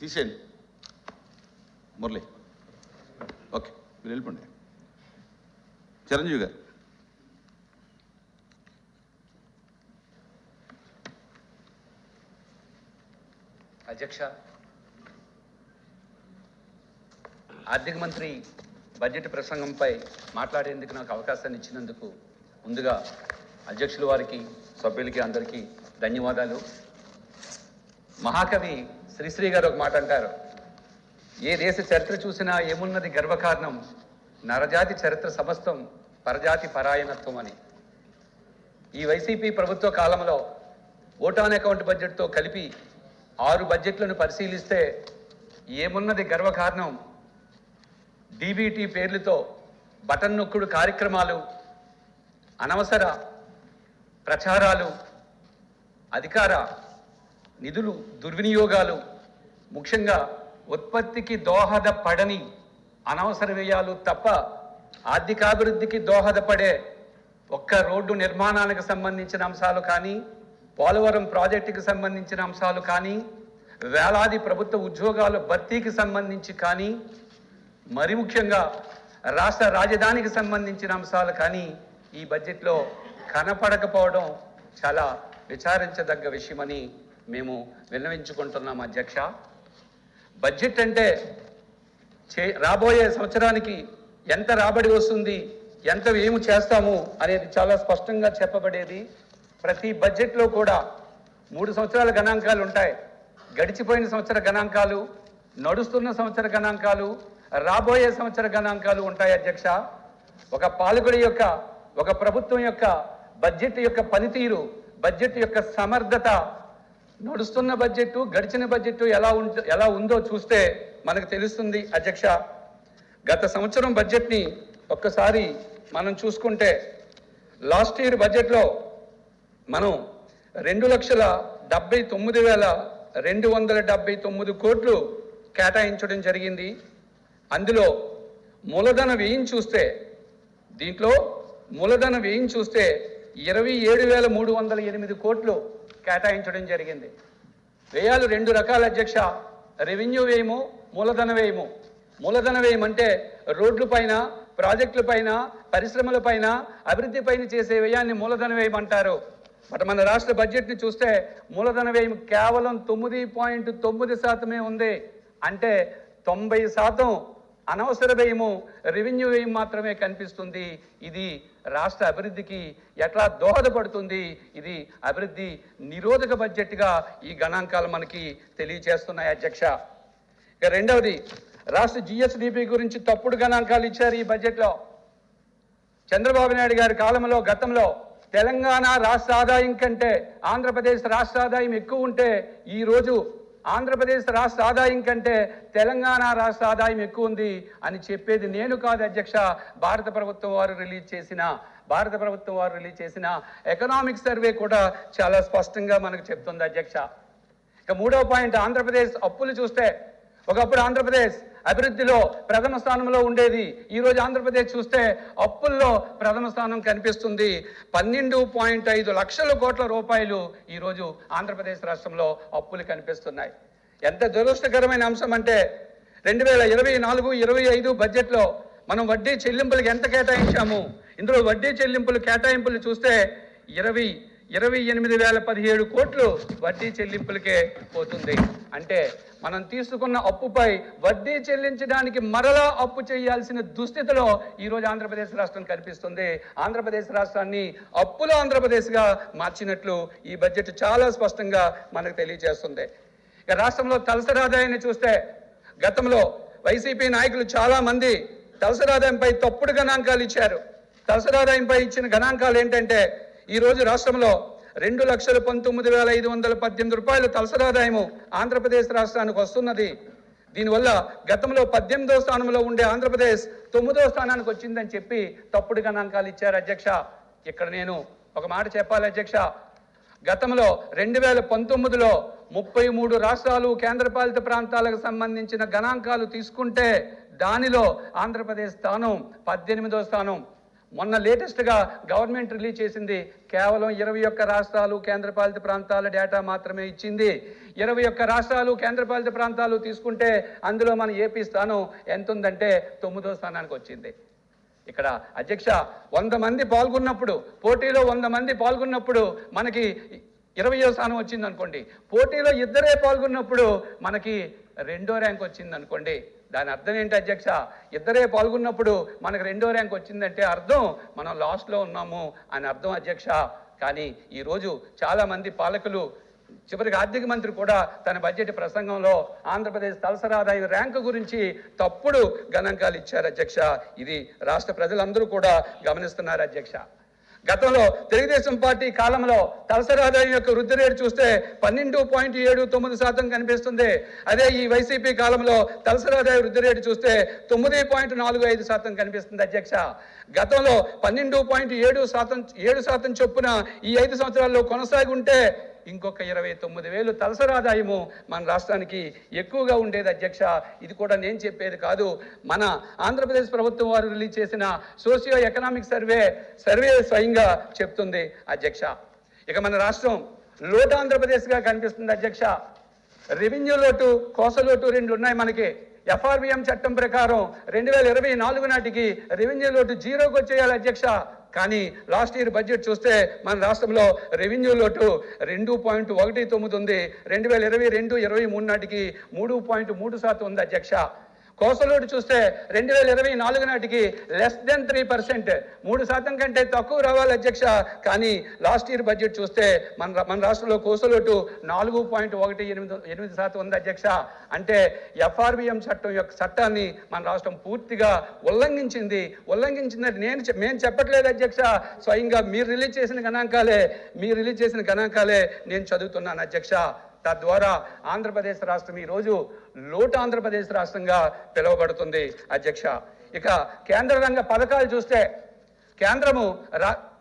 తీసేయండి మురళి. ఓకే, మీరు వెళ్ళిపోండి. చిరంజీవి గారు. అధ్యక్ష, ఆర్థిక మంత్రి బడ్జెట్ ప్రసంగంపై మాట్లాడేందుకు నాకు అవకాశాన్ని ఇచ్చినందుకు ముందుగా అధ్యక్షుల వారికి, సభ్యులకి అందరికీ ధన్యవాదాలు. మహాకవి శ్రీశ్రీ గారు ఒక మాట అంటారు, ఏ దేశ చరిత్ర చూసినా ఏమున్నది గర్వకారణం, నరజాతి చరిత్ర సమస్తం పరజాతి పరాయణత్వం అని. ఈ వైసీపీ ప్రభుత్వ కాలంలో ఓట్ ఆన్ అకౌంట్ బడ్జెట్తో కలిపి 6 బడ్జెట్లను పరిశీలిస్తే ఏమున్నది గర్వకారణం, డీబీటీ పేర్లతో బటన్ నొక్కుడు కార్యక్రమాలు, అనవసర ప్రచారాలు, అధికార నిధులు దుర్వినియోగాలు, ముఖ్యంగా ఉత్పత్తికి దోహదపడని అనవసర వ్యయాలు తప్ప ఆర్థికాభివృద్ధికి దోహదపడే ఒక్క రోడ్డు నిర్మాణానికి సంబంధించిన అంశాలు కానీ, పోలవరం ప్రాజెక్టుకి సంబంధించిన అంశాలు కానీ, వేలాది ప్రభుత్వ ఉద్యోగాల భర్తీకి సంబంధించి కానీ, మరి ముఖ్యంగా రాష్ట్ర రాజధానికి సంబంధించిన అంశాలు కానీ ఈ బడ్జెట్లో కనపడకపోవడం చాలా విచారించదగ్గ విషయమని మేము విన్నవించుకుంటున్నాం. అధ్యక్ష, బడ్జెట్ అంటే రాబోయే సంవత్సరానికి ఎంత రాబడి వస్తుంది, ఎంత ఏమి చేస్తాము అనేది చాలా స్పష్టంగా చెప్పబడేది. ప్రతి బడ్జెట్లో కూడా 3 సంవత్సరాల గణాంకాలు ఉంటాయి. గడిచిపోయిన సంవత్సర గణాంకాలు, నడుస్తున్న సంవత్సర గణాంకాలు, రాబోయే సంవత్సర గణాంకాలు ఉంటాయి. అధ్యక్ష, ఒక పాలకుడి యొక్క, ఒక ప్రభుత్వం యొక్క బడ్జెట్ యొక్క పనితీరు, బడ్జెట్ యొక్క సమర్థత, నడుస్తున్న బడ్జెట్, గడిచిన బడ్జెట్ ఎలా ఉందో చూస్తే మనకు తెలుస్తుంది. అధ్యక్ష, గత సంవత్సరం బడ్జెట్ని ఒక్కసారి మనం చూసుకుంటే లాస్ట్ ఇయర్ బడ్జెట్లో మనం 2,79,279 కోట్లు కేటాయించడం జరిగింది. అందులో మూలధన వ్యయం చూస్తే, దీంట్లో మూలధన వ్యయం చూస్తే 27,308 కోట్లు కేటాయించడం జరిగింది. వ్యయాలు 2 రకాల అధ్యక్ష, రెవెన్యూ వ్యయము, మూలధన వ్యయము. మూలధన వ్యయం అంటే రోడ్ల పైన, ప్రాజెక్టుల పైన, పరిశ్రమల పైన, అభివృద్ధి పైన చేసే వ్యయాన్ని మూలధన వ్యయం అంటారు. బట్ మన రాష్ట్ర బడ్జెట్ని చూస్తే మూలధన వ్యయం కేవలం 9.9% ఉంది. అంటే 90% అనవసర వ్యయము, రెవెన్యూ వ్యయం మాత్రమే కనిపిస్తుంది. ఇది రాష్ట్ర అభివృద్ధికి ఎట్లా దోహదపడుతుంది, ఇది అభివృద్ధి నిరోధక బడ్జెట్గా ఈ గణాంకాలు మనకి తెలియజేస్తున్నాయి. అధ్యక్ష, ఇక రెండవది, రాష్ట్ర జిఎస్డిపి గురించి తప్పుడు గణాంకాలు ఇచ్చారు ఈ బడ్జెట్లో. చంద్రబాబు నాయుడు గారి కాలంలో, గతంలో తెలంగాణ రాష్ట్ర ఆదాయం కంటే ఆంధ్రప్రదేశ్ రాష్ట్ర ఆదాయం ఎక్కువ ఉంటే, ఈరోజు ఆంధ్రప్రదేశ్ రాష్ట్ర ఆదాయం కంటే తెలంగాణ రాష్ట్ర ఆదాయం ఎక్కువ ఉంది అని చెప్పేది నేను కాదు అధ్యక్ష. భారత ప్రభుత్వం వారు రిలీజ్ చేసిన ఎకనామిక్ సర్వే కూడా చాలా స్పష్టంగా మనకు చెప్తుంది. అధ్యక్ష, ఇక మూడవ పాయింట్, ఆంధ్రప్రదేశ్ అప్పులు చూస్తే, ఒకప్పుడు ఆంధ్రప్రదేశ్ అభివృద్ధిలో ప్రథమ స్థానంలో ఉండేది. ఈరోజు ఆంధ్రప్రదేశ్ చూస్తే అప్పుల్లో ప్రథమ స్థానం కనిపిస్తుంది. 12.5 లక్షల కోట్ల రూపాయలు ఈరోజు ఆంధ్రప్రదేశ్ రాష్ట్రంలో అప్పులు కనిపిస్తున్నాయి. ఎంత దురదృష్టకరమైన అంశం అంటే 2024-25 బడ్జెట్లో మనం వడ్డీ చెల్లింపులకు ఎంత కేటాయించాము, ఇందులో వడ్డీ కేటాయింపులు చూస్తే 28,017 కోట్లు వడ్డీ చెల్లింపులకే పోతుంది. అంటే మనం తీసుకున్న అప్పుపై వడ్డీ చెల్లించడానికి మరలా అప్పు చేయాల్సిన దుస్థితిలో ఈరోజు ఆంధ్రప్రదేశ్ రాష్ట్రం కనిపిస్తుంది. ఆంధ్రప్రదేశ్ రాష్ట్రాన్ని అప్పుల ఆంధ్రప్రదేశ్గా మార్చినట్లు ఈ బడ్జెట్ చాలా స్పష్టంగా మనకు తెలియజేస్తుంది. ఇక రాష్ట్రంలో తలసరి ఆదాయాన్ని చూస్తే, గతంలో వైసీపీ నాయకులు చాలా మంది తలసరి ఆదాయంపై తప్పుడు గణాంకాలు ఇచ్చారు. తలసరి ఆదాయంపై ఇచ్చిన గణాంకాలు ఏంటంటే, ఈరోజు రాష్ట్రంలో 2,19,518 రూపాయలు తలసరి ఆదాయము ఆంధ్రప్రదేశ్ రాష్ట్రానికి వస్తున్నది. దీనివల్ల గతంలో 18వ స్థానంలో ఉండే ఆంధ్రప్రదేశ్ 9వ స్థానానికి వచ్చిందని చెప్పి తప్పుడు గణాంకాలు ఇచ్చారు. అధ్యక్ష, ఇక్కడ నేను ఒక మాట చెప్పాలి అధ్యక్ష. గతంలో 2019లో 33 రాష్ట్రాలు, కేంద్రపాలిత ప్రాంతాలకు సంబంధించిన గణాంకాలు తీసుకుంటే దానిలో ఆంధ్రప్రదేశ్ స్థానం 18వ స్థానం. మొన్న లేటెస్ట్గా గవర్నమెంట్ రిలీజ్ చేసింది కేవలం 21 రాష్ట్రాలు కేంద్రపాలిత ప్రాంతాల డేటా మాత్రమే ఇచ్చింది. 21 రాష్ట్రాలు కేంద్రపాలిత ప్రాంతాలు తీసుకుంటే అందులో మన ఏపీ స్థానం ఎంత ఉందంటే 9వ స్థానానికి వచ్చింది. ఇక్కడ అధ్యక్ష 100 మంది పాల్గొన్నప్పుడు, పోటీలో 100 మంది పాల్గొన్నప్పుడు మనకి 20వ స్థానం వచ్చింది అనుకోండి. పోటీలో 2 పాల్గొన్నప్పుడు మనకి 2వ ర్యాంక్ వచ్చింది అనుకోండి. దాని అర్థం ఏంటి అధ్యక్ష? 2 పాల్గొన్నప్పుడు మనకు 2వ ర్యాంక్ వచ్చిందంటే అర్థం మనం లాస్ట్లో ఉన్నాము అని అర్థం అధ్యక్ష. కానీ ఈరోజు చాలామంది పాలకులు, చివరికి ఆర్థిక మంత్రి కూడా తన బడ్జెట్ ప్రసంగంలో ఆంధ్రప్రదేశ్ తలసరి ఆదాయం ర్యాంకు గురించి తప్పుడు గణాంకాలు ఇచ్చారు అధ్యక్ష. ఇది రాష్ట్ర ప్రజలందరూ కూడా గమనిస్తున్నారు అధ్యక్ష. గతంలో తెలుగుదేశం పార్టీ కాలంలో తలసరి ఆదాయం యొక్క వృద్ధి రేటు చూస్తే 12.79% కనిపిస్తుంది. అదే ఈ వైసీపీ కాలంలో తలసరి ఆదాయ వృద్ధి రేటు చూస్తే 9.45% కనిపిస్తుంది అధ్యక్ష. గతంలో 12.7% చొప్పున ఈ 5 సంవత్సరాల్లో కొనసాగి ఉంటే ఇంకొక 29,000 తలసరి ఆదాయము మన రాష్ట్రానికి ఎక్కువగా ఉండేది అధ్యక్ష. ఇది కూడా నేను చెప్పేది కాదు, మన ఆంధ్రప్రదేశ్ ప్రభుత్వం వారు రిలీజ్ చేసిన సోషియో ఎకనామిక్ సర్వే స్వయంగా చెప్తుంది అధ్యక్ష. ఇక మన రాష్ట్రం లోటు ఆంధ్రప్రదేశ్గా కనిపిస్తుంది అధ్యక్ష. రెవెన్యూ లోటు, కోస లోటు 2 ఉన్నాయి మనకి. FRBM చట్టం ప్రకారం 2024 నాటికి రెవెన్యూ లోటు 0కి వచ్చేయాలి అధ్యక్ష. కానీ లాస్ట్ ఇయర్ బడ్జెట్ చూస్తే మన రాష్ట్రంలో రెవెన్యూ లోటు 2.19 ఉంది. 2022-23 నాటికి 3.3% ఉంది అధ్యక్ష. కోసలోటు చూస్తే 2024 నాటికి <3%, 3% కంటే తక్కువ రావాలి అధ్యక్ష. కానీ లాస్ట్ ఇయర్ బడ్జెట్ చూస్తే మన రాష్ట్రంలో కోసలోటు 4.18% ఉంది అధ్యక్ష. అంటే FRBM చట్టాన్ని మన రాష్ట్రం పూర్తిగా ఉల్లంఘించిందని మేము చెప్పట్లేదు అధ్యక్ష. స్వయంగా మీరు రిలీజ్ చేసిన గణాంకాలే నేను చదువుతున్నాను అధ్యక్ష. తద్వారా ఆంధ్రప్రదేశ్ రాష్ట్రం ఈరోజు లోటు ఆంధ్రప్రదేశ్ రాష్ట్రంగా పిలువబడుతుంది అధ్యక్ష. ఇక కేంద్ర రంగ పథకాలు చూస్తే కేంద్రము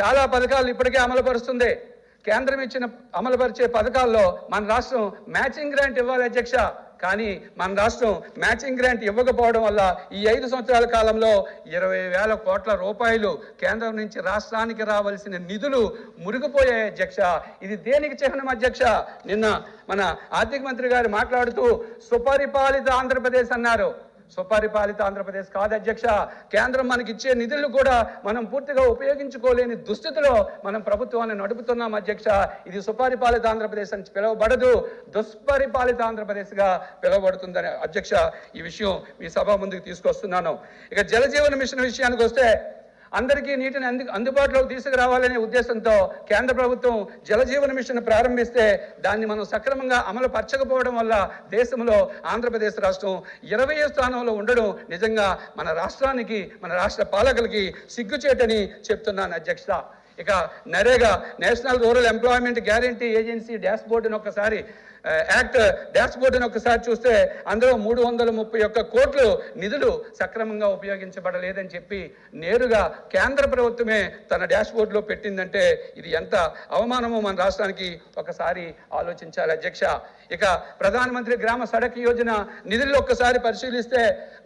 చాలా పథకాలు ఇప్పటికే అమలుపరుస్తుంది. కేంద్రం అమలుపరిచే పథకాల్లో మన రాష్ట్రం మ్యాచింగ్ గ్రాంట్ ఇవ్వాలి అధ్యక్ష. కానీ మన రాష్ట్రం మ్యాచింగ్ గ్రాంట్ ఇవ్వకపోవడం వల్ల ఈ 5 సంవత్సరాల కాలంలో 20,000 కోట్ల రూపాయలు కేంద్రం నుంచి రాష్ట్రానికి రావాల్సిన నిధులు మురిగిపోయాయి అధ్యక్ష. ఇది దేనికి చిహ్నం అధ్యక్ష? నిన్న మన ఆర్థిక మంత్రి గారు మాట్లాడుతూ సుపరిపాలిత ఆంధ్రప్రదేశ్ అన్నారు. సుపరిపాలిత ఆంధ్రప్రదేశ్ కాదు అధ్యక్ష. కేంద్రం మనకి ఇచ్చే నిధులు కూడా మనం పూర్తిగా ఉపయోగించుకోలేని దుస్థితిలో మనం ప్రభుత్వాన్ని నడుపుతున్నాం అధ్యక్ష. ఇది సుపరిపాలిత ఆంధ్రప్రదేశ్ అని పిలువబడదు, దుష్పరిపాలిత ఆంధ్రప్రదేశ్గా పిలువబడుతుందని అధ్యక్ష ఈ విషయం మీ సభ ముందుకు తీసుకొస్తున్నాను. ఇక జలజీవన మిషన్ విషయానికి వస్తే అందరికీ నీటిని అందుబాటులోకి తీసుకురావాలనే ఉద్దేశంతో కేంద్ర ప్రభుత్వం జలజీవన మిషన్ ప్రారంభిస్తే దాన్ని మనం సక్రమంగా అమలు పరచకపోవడం వల్ల దేశంలో ఆంధ్రప్రదేశ్ రాష్ట్రం 20వ స్థానంలో ఉండడం నిజంగా మన రాష్ట్రానికి, మన రాష్ట్ర పాలకులకి సిగ్గుచేటని చెప్తున్నాను అధ్యక్ష. ఇక NREGA, national rural employment guarantee agency dash బోర్డును ఒకసారి చూస్తే అందులో 331 కోట్లు నిధులు సక్రమంగా ఉపయోగించబడలేదని చెప్పి నేరుగా కేంద్ర ప్రభుత్వమే తన డాష్ బోర్డులో పెట్టిందంటే ఇది ఎంత అవమానమో మన రాష్ట్రానికి ఒకసారి ఆలోచించాలి అధ్యక్ష. ఇక ప్రధానమంత్రి గ్రామ సడక్ యోజన నిధుల్లో ఒక్కసారి పరిశీలిస్తే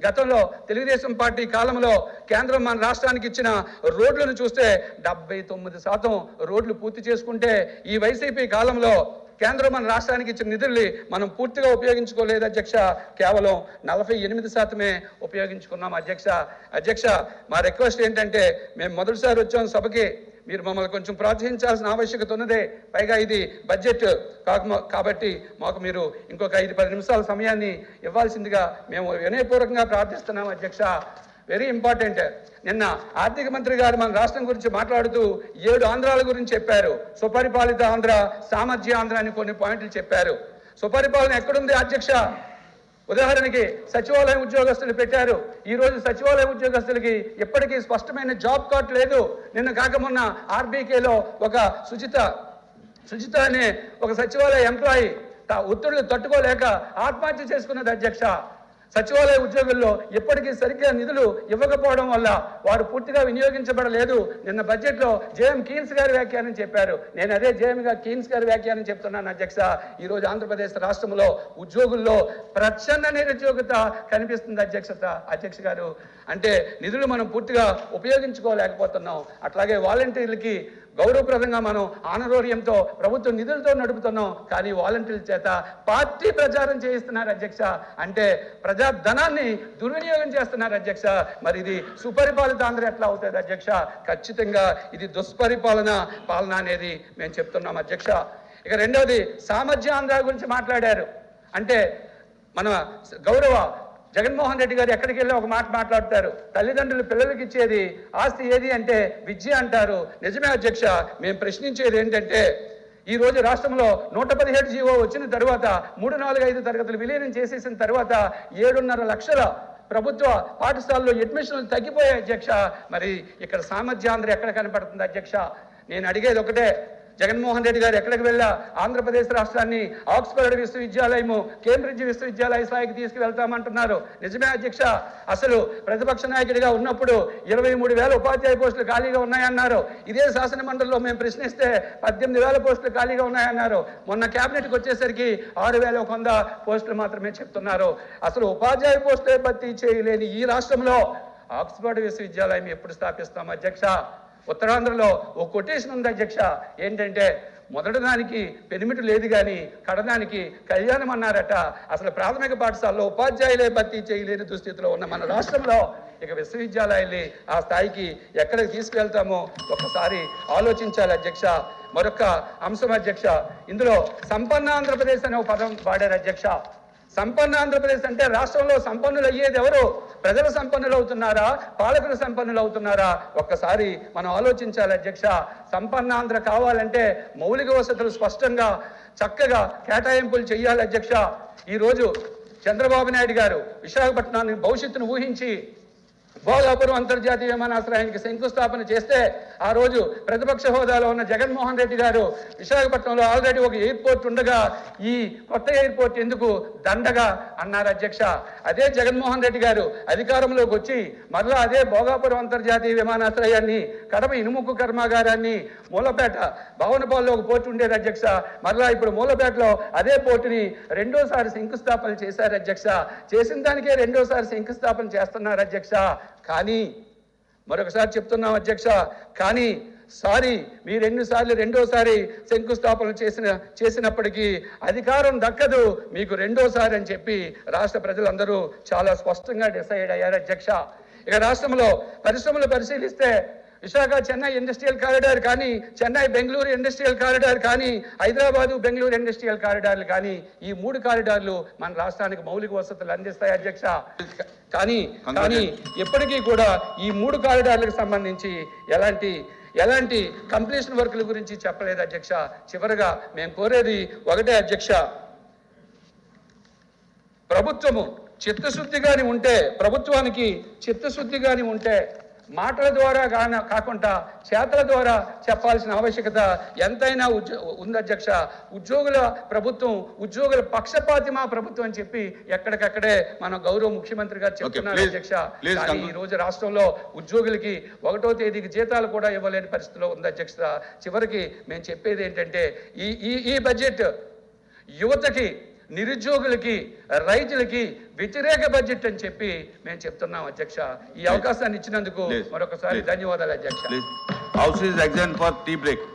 గతంలో తెలుగుదేశం పార్టీ కాలంలో కేంద్రం మన రాష్ట్రానికి ఇచ్చిన రోడ్లను చూస్తే 79% రోడ్లు పూర్తి చేసుకుంటే ఈ వైసీపీ కాలంలో కేంద్రం మన రాష్ట్రానికి ఇచ్చిన నిధుల్ని మనం పూర్తిగా ఉపయోగించుకోలేదు అధ్యక్ష. కేవలం 48% ఉపయోగించుకున్నాం అధ్యక్ష. మా రిక్వెస్ట్ ఏంటంటే, మేము మొదటిసారి వచ్చాం సభకి, మీరు మమ్మల్ని కొంచెం ప్రోత్సహించాల్సిన ఆవశ్యకత ఉన్నదే. పైగా ఇది బడ్జెట్ కాబట్టి మాకు మీరు ఇంకొక 5-10 నిమిషాల సమయాన్ని ఇవ్వాల్సిందిగా మేము వినయపూర్వకంగా ప్రార్థిస్తున్నాం అధ్యక్ష. Very important. నిన్న ఆర్థిక మంత్రి గారు మన రాష్ట్రం గురించి మాట్లాడుతూ 7 ఆంధ్రాల గురించి చెప్పారు. సుపరిపాలిత ఆంధ్ర, సామర్థ్య ఆంధ్ర అని కొన్ని పాయింట్లు చెప్పారు. సుపరిపాలన ఎక్కడుంది అధ్యక్ష? ఉదాహరణకి సచివాలయం ఉద్యోగస్తులు పెట్టారు. ఈరోజు సచివాలయ ఉద్యోగస్తులకి ఎప్పటికీ స్పష్టమైన జాబ్ కార్డ్ లేదు. నిన్న కాక మొన్న RBKలో ఒక సుజిత అనే ఒక సచివాలయ ఎంప్లాయీ ఒత్తిళ్లు తట్టుకోలేక ఆత్మహత్య చేసుకున్నది అధ్యక్ష. సచివాలయ ఉద్యోగుల్లో ఇప్పటికీ సరిగ్గా నిధులు ఇవ్వకపోవడం వల్ల వారు పూర్తిగా వినియోగించబడలేదు. నిన్న బడ్జెట్లో జేఎం కీన్స్ గారి వ్యాఖ్యానం చెప్పారు. నేను అదే కీన్స్ గారి వ్యాఖ్యానం చెప్తున్నాను అధ్యక్ష. ఈరోజు ఆంధ్రప్రదేశ్ రాష్ట్రంలో ఉద్యోగుల్లో ప్రచ్ఛన్న నిరుద్యోగత కనిపిస్తుంది అధ్యక్ష గారు. అంటే నిధులు మనం పూర్తిగా ఉపయోగించుకోలేకపోతున్నాం. అట్లాగే వాలంటీర్లకి గౌరవప్రదంగా మనం ఆనరోరియంతో ప్రభుత్వ నిధులతో నడుపుతున్నాం. కానీ వాలంటీర్ల చేత పార్టీ ప్రచారం చేయిస్తున్నారు అధ్యక్ష. అంటే ప్రజాధనాన్ని దుర్వినియోగం చేస్తున్నారు అధ్యక్ష. మరి ఇది సుపరిపాలిత ఆంధ్ర ఎట్లా అవుతుంది అధ్యక్ష? ఖచ్చితంగా ఇది దుష్పరిపాలన అనేది మేము చెప్తున్నాం అధ్యక్ష. ఇక రెండవది సామర్థ్య ఆంధ్ర గురించి మాట్లాడారు. అంటే మన గౌరవ జగన్మోహన్ రెడ్డి గారు ఎక్కడికి వెళ్ళి ఒక మాట మాట్లాడతారు. తల్లిదండ్రులు పిల్లలకి ఇచ్చేది ఆస్తి ఏది అంటే విద్య అంటారు. నిజమే అధ్యక్ష. మేము ప్రశ్నించేది ఏంటంటే ఈ రోజు రాష్ట్రంలో 117 జీవో వచ్చిన తర్వాత 3, 4, 5 తరగతులు విలీనం చేసేసిన తర్వాత 7.5 లక్షల ప్రభుత్వ పాఠశాలలో అడ్మిషన్లు తగ్గిపోయాయి అధ్యక్ష. మరి ఇక్కడ సామర్థ్యాంధ్ర ఎక్కడ కనపడుతుంది అధ్యక్ష? నేను అడిగేది ఒకటే, జగన్మోహన్ రెడ్డి గారు ఎక్కడికి వెళ్ళా ఆంధ్రప్రదేశ్ రాష్ట్రాన్ని ఆక్స్ఫర్డ్ విశ్వవిద్యాలయము, కేంబ్రిడ్జ్ విశ్వవిద్యాలయ స్థాయికి తీసుకువెళ్తామంటున్నారు. నిజమే అధ్యక్ష. అసలు ప్రతిపక్ష నాయకుడిగా ఉన్నప్పుడు 23,000 ఉపాధ్యాయ పోస్టులు ఖాళీగా ఉన్నాయన్నారు. ఇదే శాసన మండలిలో మేము ప్రశ్నిస్తే 18,000 పోస్టులు ఖాళీగా ఉన్నాయన్నారు. మొన్న కేబినెట్కి వచ్చేసరికి 6,100 పోస్టులు మాత్రమే చెప్తున్నారు. అసలు ఉపాధ్యాయ పోస్టులే భర్తీ చేయలేని ఈ రాష్ట్రంలో ఆక్స్ఫర్డ్ విశ్వవిద్యాలయం ఎప్పుడు స్థాపిస్తాం అధ్యక్ష? ఉత్తరాంధ్రలో ఓ కొటేషన్ ఉంది అధ్యక్ష. ఏంటంటే మొదటి దానికి పెనిమిటి లేదు కానీ కడదానికి కళ్యాణం అన్నారట. అసలు ప్రాథమిక పాఠశాలలో ఉపాధ్యాయులే భర్తీ చేయలేని దుస్థితిలో ఉన్న మన రాష్ట్రంలో ఇక విశ్వవిద్యాలయాల్ని ఆ స్థాయికి ఎక్కడికి తీసుకువెళ్తామో ఒక్కసారి ఆలోచించాలి అధ్యక్ష. మరొక అంశం అధ్యక్ష, ఇందులో సంపన్న ఆంధ్రప్రదేశ్ అనే ఒక పదం వాడారు అధ్యక్ష. సంపన్న ఆంధ్రప్రదేశ్ అంటే రాష్ట్రంలో సంపన్నులు అయ్యేది ఎవరు? ప్రజలు సంపన్నులు అవుతున్నారా, పాలకులు సంపన్నులు అవుతున్నారా? ఒక్కసారి మనం ఆలోచించాలి అధ్యక్ష. సంపన్న ఆంధ్ర కావాలంటే మౌలిక వసతులు స్పష్టంగా చక్కగా కేటాయింపులు చేయాలి అధ్యక్ష. ఈరోజు చంద్రబాబు నాయుడు గారు విశాఖపట్నాన్ని భవిష్యత్తును ఊహించి భోగాపురం అంతర్జాతీయ విమానాశ్రయానికి శంకుస్థాపన చేస్తే ఆ రోజు ప్రతిపక్ష హోదాలో ఉన్న జగన్మోహన్ రెడ్డి గారు విశాఖపట్నంలో ఆల్రెడీ ఒక ఎయిర్పోర్ట్ ఉండగా ఈ కొత్త ఎయిర్పోర్ట్ ఎందుకు దండగా అన్నారు అధ్యక్ష. అదే జగన్మోహన్ రెడ్డి గారు అధికారంలోకి వచ్చి మరలా అదే భోగాపురం అంతర్జాతీయ విమానాశ్రయాన్ని, కడప ఇనుముక్కు కర్మాగారాన్ని, మూలపేట భవనపాల్లో ఒక పోర్టు ఉండేది అధ్యక్ష. మరలా ఇప్పుడు మూలపేటలో అదే పోర్టుని రెండోసారి శంకుస్థాపన చేశారు అధ్యక్ష. చేసిన దానికే రెండోసారి శంకుస్థాపన చేస్తున్నారు అధ్యక్ష. కానీ మరొకసారి చెప్తున్నాం అధ్యక్ష, కానీ మీరు రెండోసారి శంకుస్థాపన చేసినప్పటికీ అధికారం దక్కదు మీకు రెండోసారి అని చెప్పి రాష్ట్ర ప్రజలందరూ చాలా స్పష్టంగా డిసైడ్ అయ్యారు అధ్యక్ష. ఇక రాష్ట్రంలో పరిశ్రమలు పరిశీలిస్తే విశాఖ చెన్నై ఇండస్ట్రియల్ కారిడార్ కానీ, చెన్నై బెంగళూరు ఇండస్ట్రియల్ కారిడార్ కానీ, హైదరాబాదు బెంగళూరు ఇండస్ట్రియల్ కారిడార్లు కానీ, ఈ 3 కారిడార్లు మన రాష్ట్రానికి మౌలిక వసతులు అందిస్తాయి అధ్యక్ష. కానీ ఎప్పటికీ కూడా ఈ 3 కారిడార్లకు సంబంధించి ఎలాంటి కంప్లీషన్ వర్కుల గురించి చెప్పలేదు అధ్యక్ష. చివరగా మేము కోరేది ఒకటే అధ్యక్ష, ప్రభుత్వానికి చిత్తశుద్ధిగాని ఉంటే మాటల ద్వారా కాకుండా చేతల ద్వారా చెప్పాల్సిన ఆవశ్యకత ఎంతైనా ఉంది అధ్యక్ష. ఉద్యోగుల పక్షపాతి మా ప్రభుత్వం అని చెప్పి ఎక్కడికక్కడే మన గౌరవ ముఖ్యమంత్రి గారు చెప్తున్నారు అధ్యక్ష. కానీ ఈ రోజు రాష్ట్రంలో ఉద్యోగులకి 1వ తేదీకి జీతాలు కూడా ఇవ్వలేని పరిస్థితిలో ఉంది అధ్యక్ష. చివరికి మేము చెప్పేది ఏంటంటే ఈ బడ్జెట్ యువతకి, నిరుద్యోగులకి, రైతులకి వ్యతిరేక బడ్జెట్ అని చెప్పి మేము చెప్తున్నాం అధ్యక్ష. ఈ అవకాశాన్ని ఇచ్చినందుకు మరొకసారి ధన్యవాదాలు అధ్యక్ష. House is exam for tea break.